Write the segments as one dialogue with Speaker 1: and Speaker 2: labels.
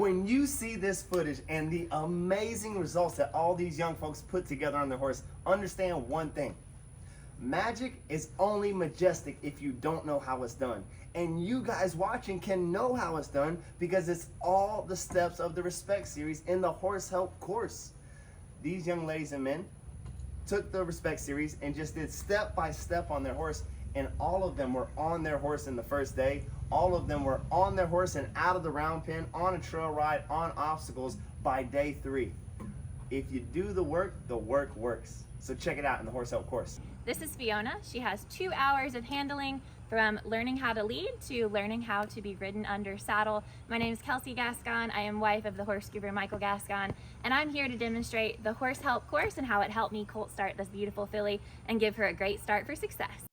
Speaker 1: When you see this footage and the amazing results that all these young folks put together on their horse, understand one thing. Magic is only majestic if you don't know how it's done. And you guys watching can know how it's done because it's all the steps of the Respect series in the Horse Help course. These young ladies and men took the Respect series and just did step by step on their horse, and all of them were on their horse in the first day. All of them were on their horse and out of the round pen, on a trail ride, on obstacles by day 3. If you do the work works. So check it out in the Horse Help course.
Speaker 2: This is Fiona. She has 2 hours of handling, from learning how to lead to learning how to be ridden under saddle. My name is Kelsey Gascon. I am wife of the horse scuba Michael Gascon, and I'm here to demonstrate the Horse Help course and how it helped me Colt start this beautiful filly and give her a great start for success.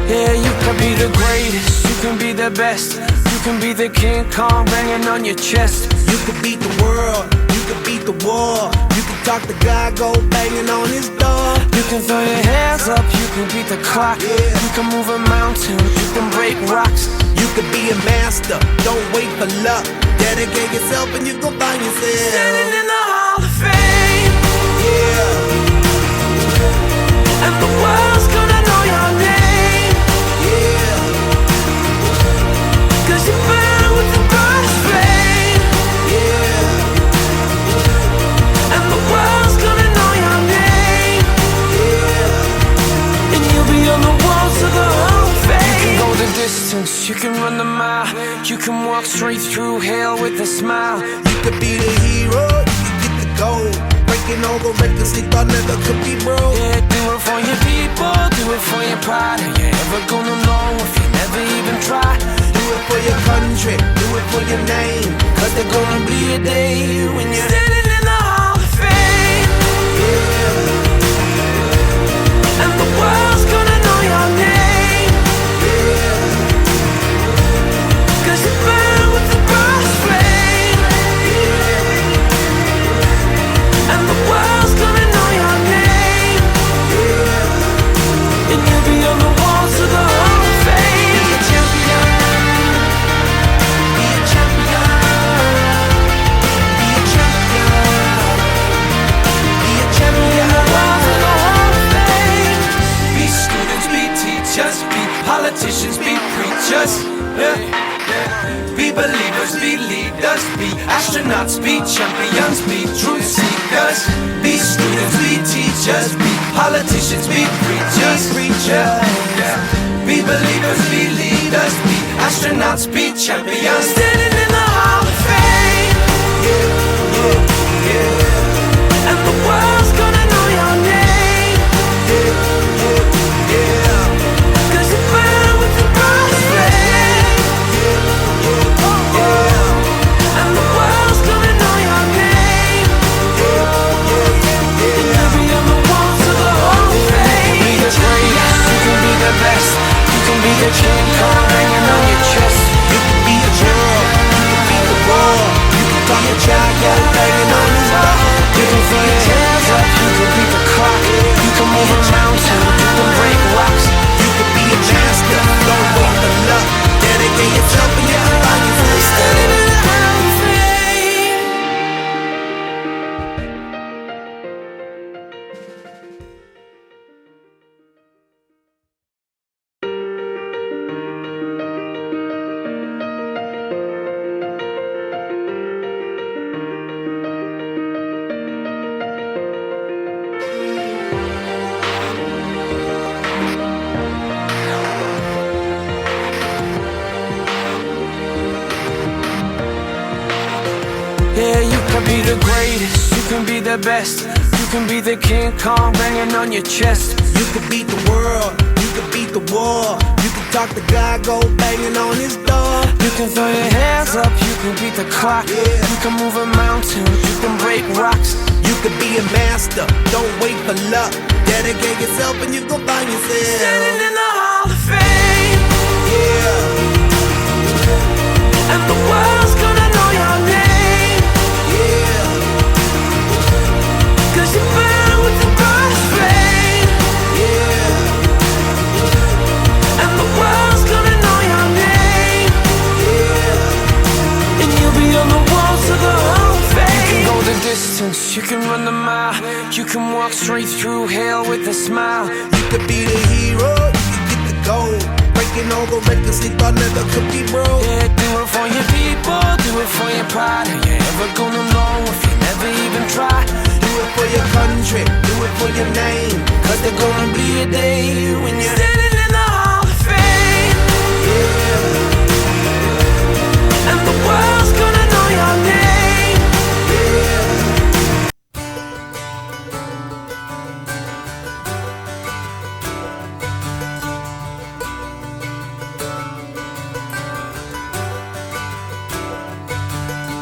Speaker 3: Yeah, you can be the greatest, you can be the best, you can be the King Kong banging on your chest.
Speaker 4: You can beat the world, you can beat the war, you can talk to God, go banging on his door.
Speaker 3: You can throw your hands up, you can beat the clock, you can move a mountain, you can break rocks.
Speaker 4: You can be a master, don't wait for luck. Dedicate yourself and you gon' find yourself
Speaker 3: Standing in the Hall of Fame,
Speaker 4: yeah.
Speaker 3: and the world's gonna know your name. Cause you burn with the brightest flame, and the world's gonna know your name, and you'll be on the walls of the Hall of Fame. You can go the distance, you can run the mile, you can walk straight through hell with a smile.
Speaker 4: You could be the hero, you can get the gold, breaking all the records they thought never could be broke.
Speaker 3: Yeah, do it for your people, do it for your pride. Are you ever gonna know if you never even try?
Speaker 4: Do it for your country, do it for your name,
Speaker 3: Cause there's gonna be a day when you're standing in the Hall of Fame, and the world's gonna know your name, Cause you burn with the brightest flame, and the world's gonna know your name, and you'll be on the walls of the Hall of Fame. Be a champion, be a champion, be a champion, be a champion. The walls of the Hall of Fame. Be students, be teachers, be politicians, be preachers, be believers, be leaders, be astronauts, be champions, be truth seekers. Be students, be teachers, be politicians, be preachers, be believers, be leaders, be astronauts, be champions. Standing in the Hall of Fame, and the world's gonna know your name, Cause you burn with the brightest flame, and the world's gonna know your name, and you'll be on the walls of the Hall of Fame. You can be the greatest, you can be the best, you can be the King Kong hanging on your chest.
Speaker 4: you can be a general, you can beat the war, you can talk to God, go banging on his door.
Speaker 3: You can throw your hands up, you can beat the clock, you can move a mountain, you can break rocks.
Speaker 4: You can be a master, don't wait for luck. Dedicate yourself and you can find yourself
Speaker 3: Standing in the Hall of Fame. Yeah, you can be the greatest, you can be the best, you can be the King Kong banging on your chest.
Speaker 4: You could beat the world, you could beat the war. You can talk to God, go banging on his door.
Speaker 3: You can throw your hands up, you can beat the clock.
Speaker 4: Yeah.
Speaker 3: You can move a mountain, you can break rocks.
Speaker 4: You could be a master, don't wait for luck. Dedicate yourself and you gon' find yourself
Speaker 3: Standing in the Hall of Fame,
Speaker 4: yeah,
Speaker 3: and the world's gonna know your name.
Speaker 4: yeah,
Speaker 3: 'Cause you burn with the brightest flame,
Speaker 4: yeah,
Speaker 3: and the world's gonna know your name.
Speaker 4: yeah.
Speaker 3: And you'll be on the walls of the Hall of Fame. You can go the distance, you can run the mile. You can walk straight through hell with a smile.
Speaker 4: You could be the hero, you could get the gold. Breaking all the records they thought never could be broke.
Speaker 3: Yeah, do it for your people, do it for your pride. Are you ever gonna know if you never even try?
Speaker 4: Do it for your country, do it for your name. 'Cause there's gonna be a day when you're
Speaker 3: Standing in the Hall of Fame,
Speaker 4: yeah,
Speaker 3: and the world's gonna know your name.
Speaker 4: yeah.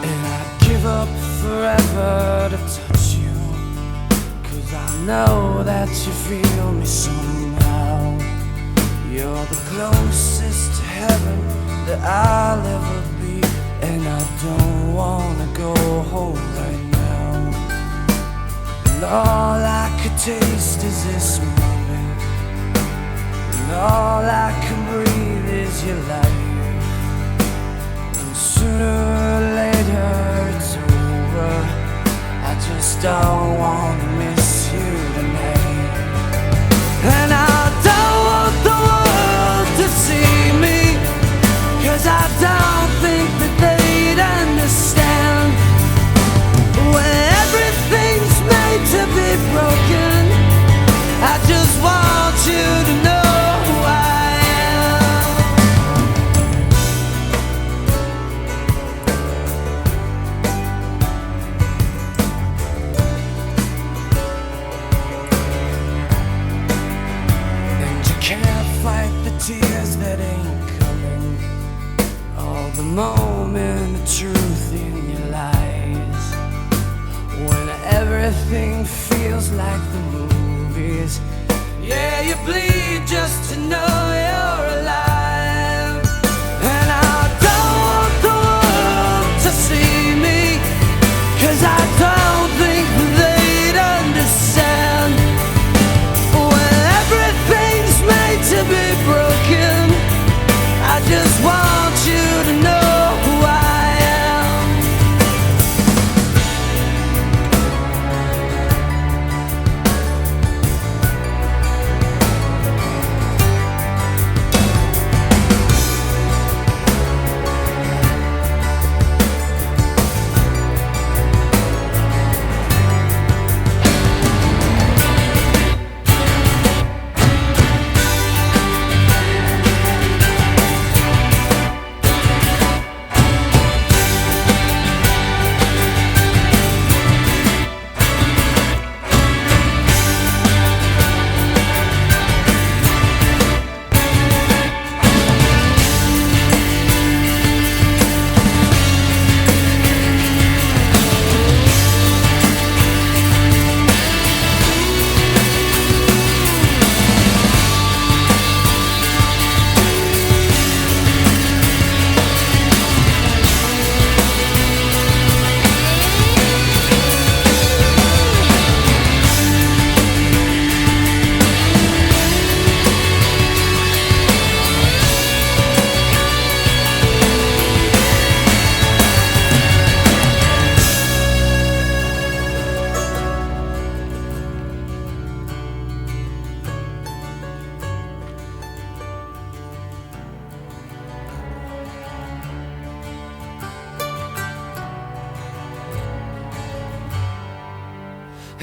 Speaker 3: And I'd give up forever to touch you, 'cause I know that you feel me somehow. You're the closest to heaven that I'll ever be, and I don't wanna go home right now. And all I could taste is this moment, and all I can breathe is your life. And sooner or later it's over. I just don't wanna miss you tonight. And I don't want the world to see me, 'cause I don't think that they'd understand. When everything's made to be broken, I just want you to know who I am. And you can't fight the tears that ain't coming, all the moment of truth in your lies. When everything feels like the movies, yeah, you bleed just to know you're alive. And I don't want the world to see me, 'cause I don't think they'd understand. When everything's made to be broken, I just want you to know who I am.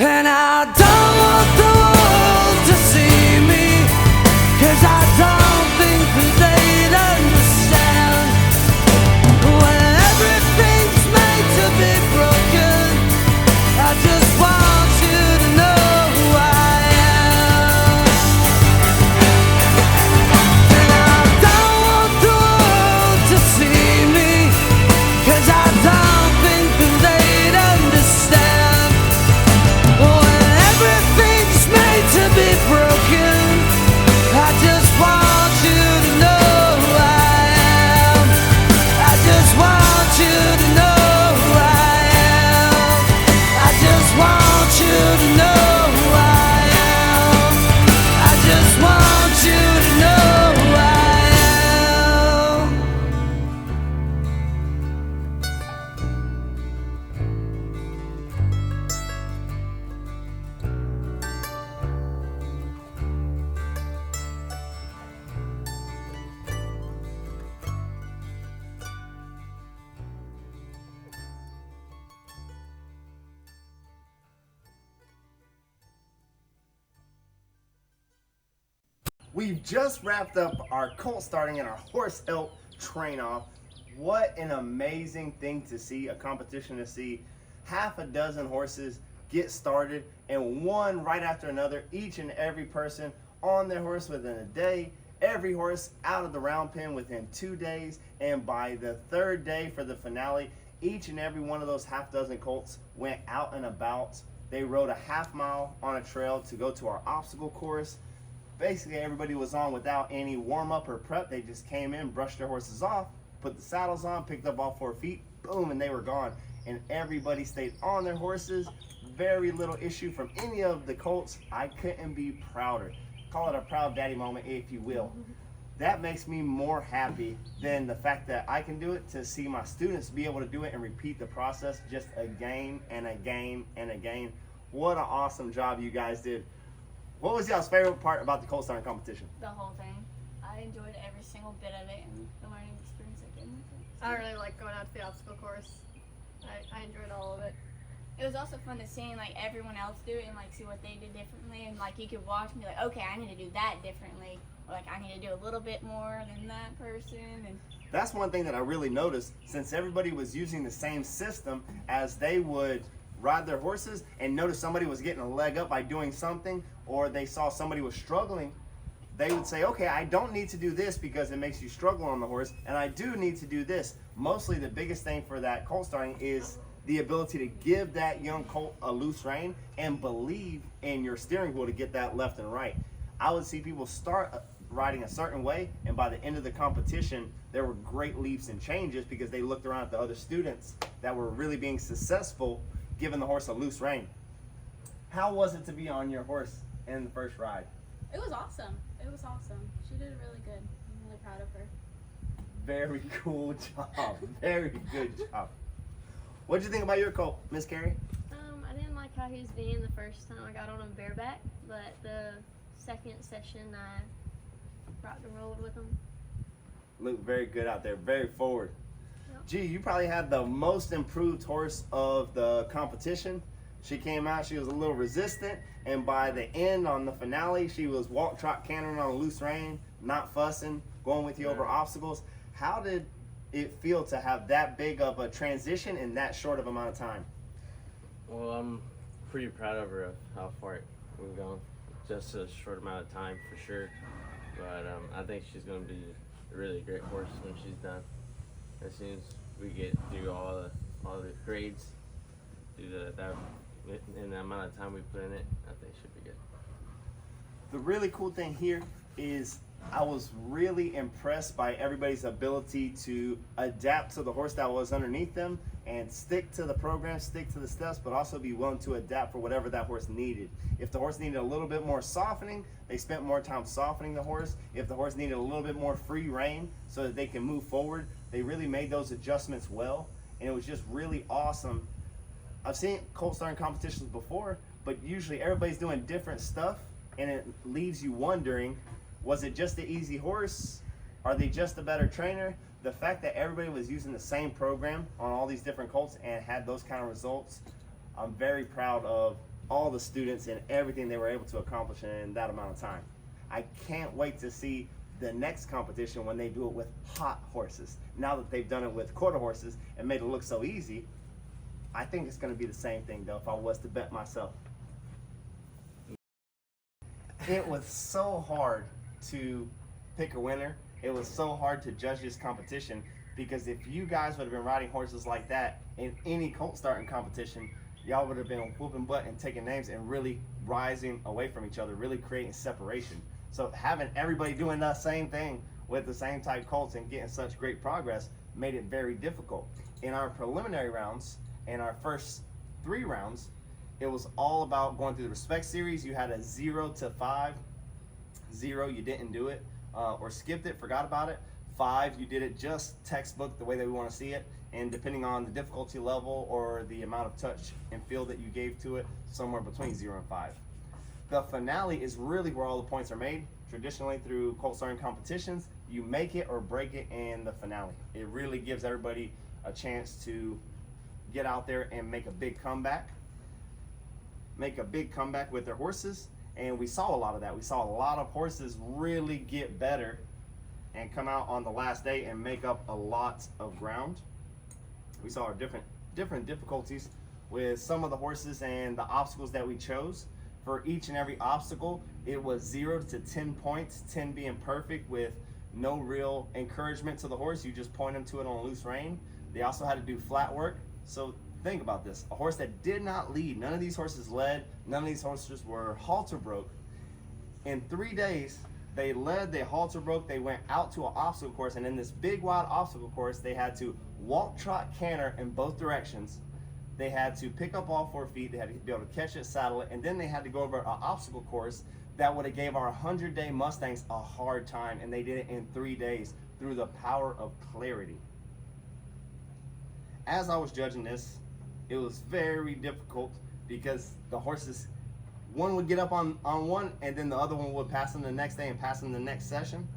Speaker 3: And I don't want the world to see me, 'cause I don't think that they'd understand. When everything's made to be broken, I just want you to know
Speaker 1: We've just wrapped up our colt starting and our horse help train off. What an amazing thing to see, a competition to see half a dozen horses get started and one right after another, each and every person on their horse within a day, every horse out of the round pen within 2 days, and by the third day for the finale, each and every one of those half dozen colts went out and about. They rode a half mile on a trail to go to our obstacle course. Basically, everybody was on without any warm-up or prep. They just came in, brushed their horses off, put the saddles on, picked up all 4 feet, boom, and they were gone. And everybody stayed on their horses. Very little issue from any of the colts. I couldn't be prouder. Call it a proud daddy moment, if you will. That makes me more happy than the fact that I can do it, to see my students be able to do it and repeat the process just again and again and again. What an awesome job you guys did. What was y'all's favorite part about the colt starting competition?
Speaker 5: The whole thing. I enjoyed every single bit of it. The learning experience I get.
Speaker 6: I really like going out to the obstacle course. I enjoyed all of it.
Speaker 5: It was also fun to see like everyone else do it and like see what they did differently, and like you could watch and be like, okay, I need to do that differently, or like I need to do a little bit more than that person. And
Speaker 1: That's one thing that I really noticed, since everybody was using the same system as they would ride their horses and notice somebody was getting a leg up by doing something, or they saw somebody was struggling, they would say, okay, I don't need to do this because it makes you struggle on the horse, and I do need to do this. Mostly the biggest thing for that colt starting is the ability to give that young colt a loose rein and believe in your steering wheel to get that left and right. I would see people start riding a certain way, and by the end of the competition, there were great leaps and changes because they looked around at the other students that were really being successful giving the horse a loose rein. How was it to be on your horse in the first ride?
Speaker 6: It was awesome. It was awesome. She did really good. I'm really proud of her.
Speaker 1: Very cool job. Very good job. What'd you think about your colt, Miss Carrie?
Speaker 7: I didn't like how he was being the first time I got on him bareback, but the second session I rocked and rolled with him.
Speaker 1: Looked very good out there, very forward.
Speaker 7: Yep.
Speaker 1: Gee, you probably had the most improved horse of the competition. She came out, she was a little resistant, and by the end on the finale, she was walk, trot, cantering on a loose rein, not fussing, going with you over obstacles. How did it feel to have that big of a transition in that short of amount of time?
Speaker 8: Well, I'm pretty proud of her of how far we've gone. Just a short amount of time for sure. But I think she's going to be a really great horse when she's done. As soon as we get through all the grades, in the amount of time we put in it, I think it should be good.
Speaker 1: The really cool thing here is I was really impressed by everybody's ability to adapt to the horse that was underneath them and stick to the program, stick to the steps, but also be willing to adapt for whatever that horse needed. If the horse needed a little bit more softening, they spent more time softening the horse. If the horse needed a little bit more free rein so that they can move forward, they really made those adjustments well, and it was just really awesome. I've seen colt starting competitions before, but usually everybody's doing different stuff, and it leaves you wondering, was it just the easy horse? Are they just a better trainer? The fact that everybody was using the same program on all these different colts and had those kind of results, I'm very proud of all the students and everything they were able to accomplish in that amount of time. I can't wait to see the next competition when they do it with hot horses. Now that they've done it with quarter horses and made it look so easy, I think it's going to be the same thing though if I was to bet myself. It was so hard to pick a winner. It was so hard to judge this competition because if you guys would have been riding horses like that in any colt starting competition, y'all would have been whooping butt and taking names and really rising away from each other, really creating separation. So having everybody doing the same thing with the same type colts and getting such great progress made it very difficult. In our preliminary rounds and our first 3 rounds, it was all about going through the respect series. You had a 0 to 5. 0, you didn't do it or skipped it, forgot about it. 5, you did it just textbook the way that we want to see it, and depending on the difficulty level or the amount of touch and feel that you gave to it, somewhere between 0 and 5. The finale is really where all the points are made. Traditionally through colt starting competitions, you make it or break it in the finale. It really gives everybody a chance to get out there and make a big comeback with their horses And we saw a lot of that. We saw a lot of horses really get better and come out on the last day and make up a lot of ground. We saw our different difficulties with some of the horses and the obstacles that we chose. For each and every obstacle, it was 0 to 10 points, 10 being perfect with no real encouragement to the horse. You just point them to it on a loose rein. They also had to do flat work. So think about this, a horse that did not lead, none of these horses led, none of these horses were halter broke. In 3 days, they led, they halter broke, they went out to an obstacle course, and in this big wide obstacle course, they had to walk, trot, canter in both directions. They had to pick up all 4 feet, they had to be able to catch it, saddle it, and then they had to go over an obstacle course that would have gave our 100-day Mustangs a hard time, and they did it in 3 days through the power of clarity. As I was judging this, it was very difficult because the horses, one would get up on one and then the other one would pass them the next day and pass them the next session.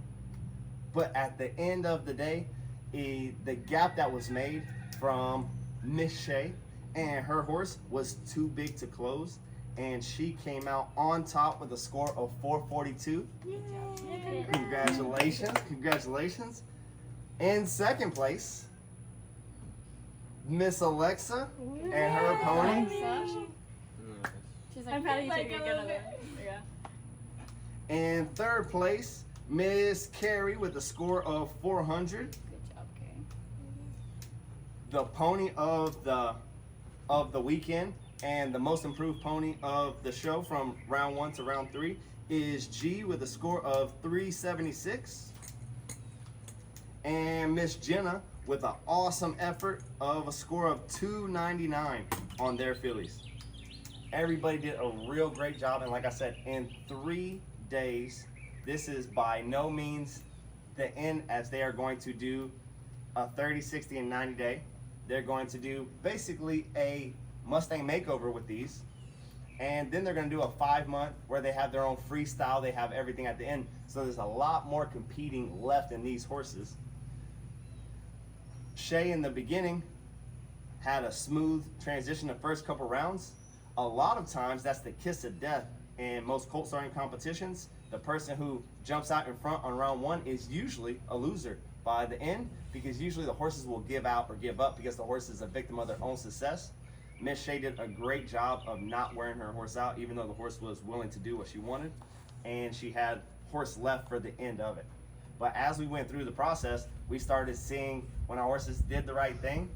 Speaker 1: But at the end of the day, the gap that was made from Miss Shay and her horse was too big to close, and she came out on top with a score of 442. Yay. Congratulations, congratulations. In second place, Miss Alexa and her pony.
Speaker 5: She's like,
Speaker 6: I'm proud of you
Speaker 5: like
Speaker 6: too.
Speaker 5: a
Speaker 6: You're
Speaker 5: little
Speaker 6: good
Speaker 5: bit.
Speaker 6: at
Speaker 5: Yeah.
Speaker 1: In third place, Miss Carrie with a score of 400.
Speaker 5: Good job, Kay.
Speaker 1: The pony of the weekend and the most improved pony of the show from round 1 to round 3 is G with a score of 376. And Miss Jenna with an awesome effort of a score of 299 on their fillies. Everybody did a real great job, and like I said, in 3 days, this is by no means the end, as they are going to do a 30, 60, and 90 day. They're going to do basically a Mustang makeover with these, and then they're going to do a 5-month where they have their own freestyle, they have everything at the end. So there's a lot more competing left in these horses. Shay in the beginning had a smooth transition the first couple rounds. A lot of times that's the kiss of death in most colt starting competitions. The person who jumps out in front on round 1 is usually a loser by the end, because usually the horses will give out or give up because the horse is a victim of their own success. Miss Shay did a great job of not wearing her horse out, even though the horse was willing to do what she wanted, and she had horse left for the end of it. But as we went through the process, we started seeing when our horses did the right thing.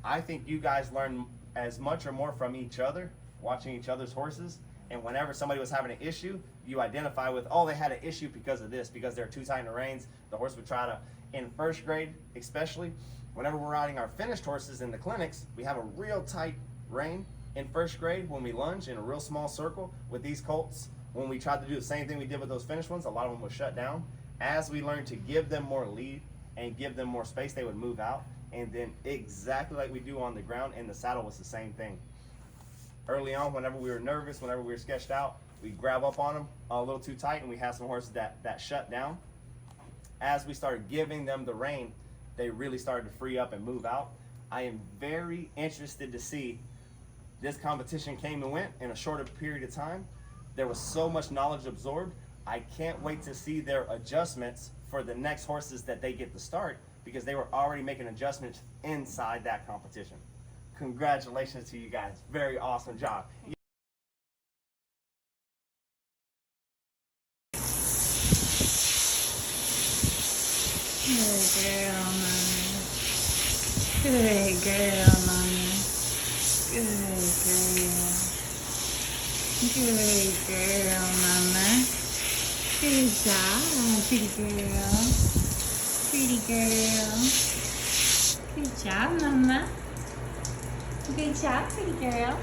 Speaker 1: I think you guys learned as much or more from each other, watching each other's horses. And whenever somebody was having an issue, you identify with, oh, they had an issue because of this, because they're too tight in the reins. The horse would try to, in first grade especially, whenever we're riding our finished horses in the clinics, we have a real tight rein in first grade when we lunge in a real small circle. With these colts, when we tried to do the same thing we did with those finished ones, a lot of them would shut down. As we learned to give them more lead and give them more space, they would move out. And then exactly like we do on the ground, in the saddle was the same thing. Early on, whenever we were nervous, whenever we were sketched out, we grab up on them a little too tight, and we had some horses that shut down. As we started giving them the rein, they really started to free up and move out. I am very interested to see, this competition came and went in a shorter period of time. There was so much knowledge absorbed. I can't wait to see their adjustments for the next horses that they get to start, because they were already making adjustments inside that competition. Congratulations to you guys. Very awesome job.
Speaker 9: Good girl, Mama. Good girl, Mama. Good girl. Good girl, Mama. Good job, pretty girl. Pretty girl. Good job, Mama. Good job, pretty girl.